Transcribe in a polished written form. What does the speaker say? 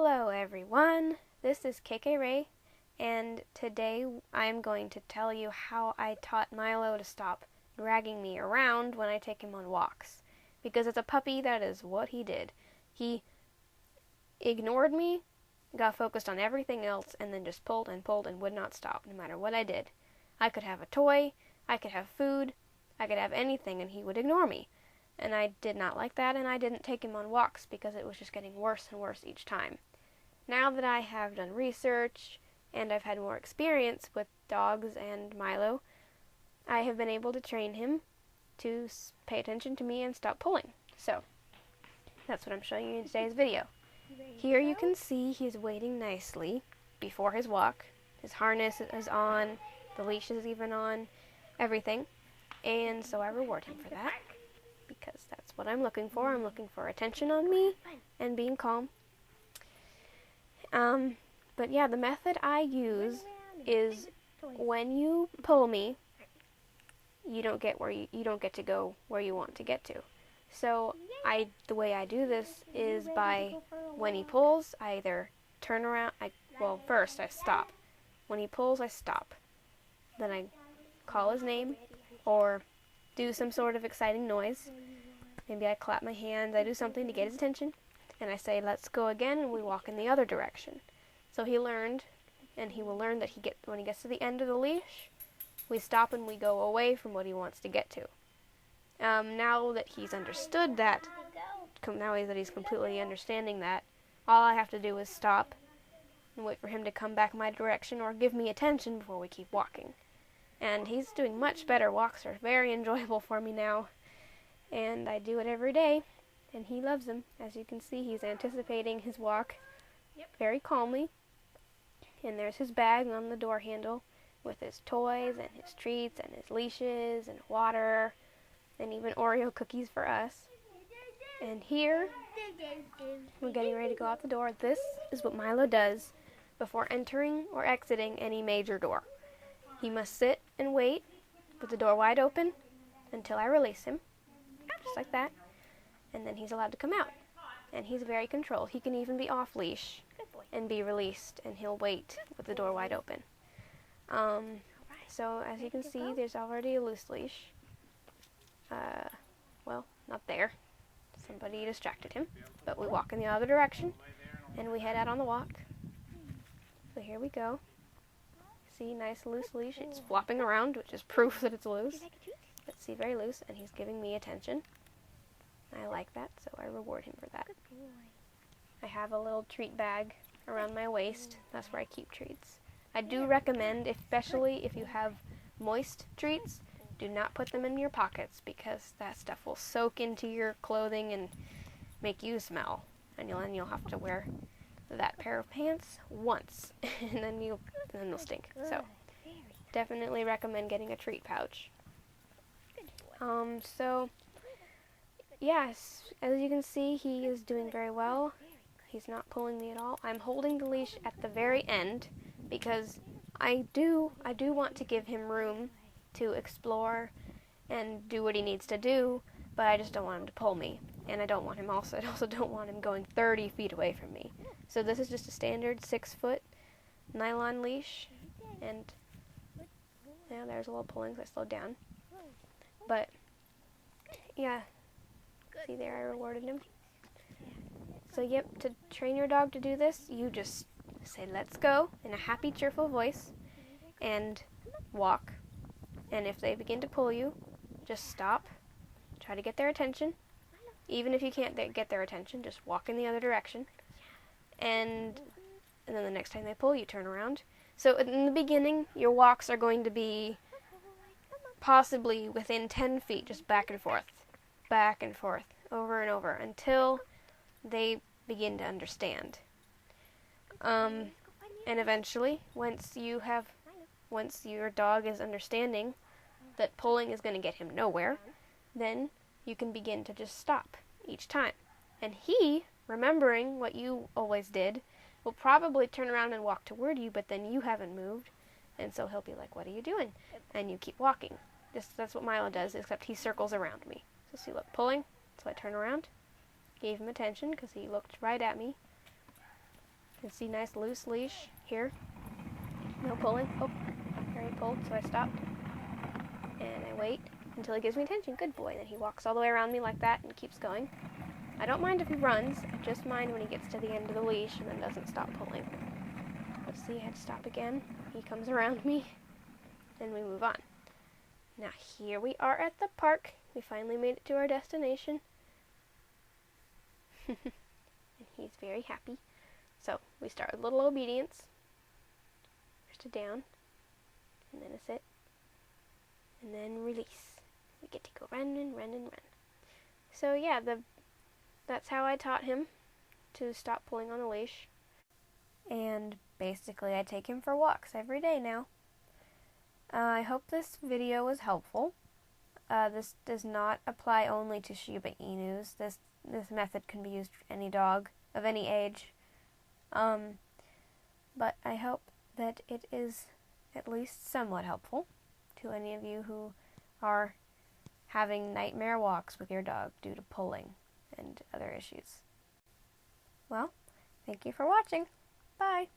Hello everyone, this is KKRae, and today I'm going to tell you how I taught Milo to stop dragging me around when I take him on walks. Because as a puppy, that is what he did. He ignored me, got focused on everything else, and then just pulled and pulled and would not stop, no matter what I did. I could have a toy, I could have food, I could have anything, and he would ignore me. And I did not like that, and I didn't take him on walks because it was just getting worse and worse each time. Now that I have done research and I've had more experience with dogs and Milo, I have been able to train him to pay attention to me and stop pulling. So, that's what I'm showing you in today's video. Here you can see he's waiting nicely before his walk. His harness is on, the leash is even on, everything. And so I reward him for that, because that's what I'm looking for. I'm looking for attention on me and being calm. But yeah, the method I use is when you pull me, you don't get to go where you want to get to. So the way I do this is by when he pulls, I either turn around. First I stop. When he pulls, I stop. Then I call his name or do some sort of exciting noise. Maybe I clap my hands, I do something to get his attention, and I say, let's go again, and we walk in the other direction. So he learned, and he will learn that when he gets to the end of the leash, we stop and we go away from what he wants to get to. Now that he's understood that, now that he's completely understanding that, all I have to do is stop and wait for him to come back my direction or give me attention before we keep walking. And he's doing much better. Walks are very enjoyable for me now. And I do it every day, and he loves them. As you can see, he's anticipating his walk very calmly. And there's his bag on the door handle with his toys and his treats and his leashes and water and even Oreo cookies for us. And here, we're getting ready to go out the door. This is what Milo does before entering or exiting any major door. He must sit and wait with the door wide open until I release him, just like that, and then he's allowed to come out. And he's very controlled. He can even be off leash and be released, and he'll wait with the door wide open. So as you can see, there's already a loose leash. Not there. Somebody distracted him, but we walk in the other direction, and we head out on the walk. So here we go. See, nice loose leash. It's flopping around, which is proof that it's loose. But see, very loose, and he's giving me attention. I like that, so I reward him for that. I have a little treat bag around my waist. That's where I keep treats. I do recommend, especially if you have moist treats, do not put them in your pockets, because that stuff will soak into your clothing and make you smell. And you'll have to wear that pair of pants once, and then they'll stink. So definitely recommend getting a treat pouch. So yes, as you can see, he is doing very well. He's not pulling me at all. I'm holding the leash at the very end because I do want to give him room to explore and do what he needs to do, but I just don't want him to pull me. And I also don't want him going 30 feet away from me. So this is just a standard 6-foot nylon leash, and yeah, there's a little pulling, so I slowed down. But yeah, see there, I rewarded him. So yep, to train your dog to do this, you just say let's go in a happy, cheerful voice and walk. And if they begin to pull you, just stop, try to get their attention. Even if you can't get their attention, just walk in the other direction. And then the next time they pull, you turn around. So in the beginning, your walks are going to be possibly within 10 feet, just back and forth, over and over, until they begin to understand. And eventually, once your dog is understanding that pulling is going to get him nowhere, then you can begin to just stop each time. And he, remembering what you always did, will probably turn around and walk toward you, but then you haven't moved, and so he'll be like, what are you doing? And you keep walking. That's what Milo does, except he circles around me. So see, look, pulling, so I turn around, gave him attention because he looked right at me, You see, nice loose leash here. No pulling. Oh, there he pulled, so I stopped. And I wait until he gives me attention. Good boy. Then he walks all the way around me like that and keeps going. I don't mind if he runs. I just mind when he gets to the end of the leash and then doesn't stop pulling. Let's see, I had to stop again. He comes around me, and we move on. Now here we are at the park. We finally made it to our destination. And he's very happy. So we start with a little obedience. First a down, and then a sit, and then release. We get to go run and run and run. So yeah, that's how I taught him to stop pulling on the leash. And basically I take him for walks every day now. I hope this video was helpful. This does not apply only to Shiba Inus. This method can be used for any dog of any age. But I hope that it is at least somewhat helpful to any of you who are having nightmare walks with your dog due to pulling and other issues. Well, thank you for watching. Bye.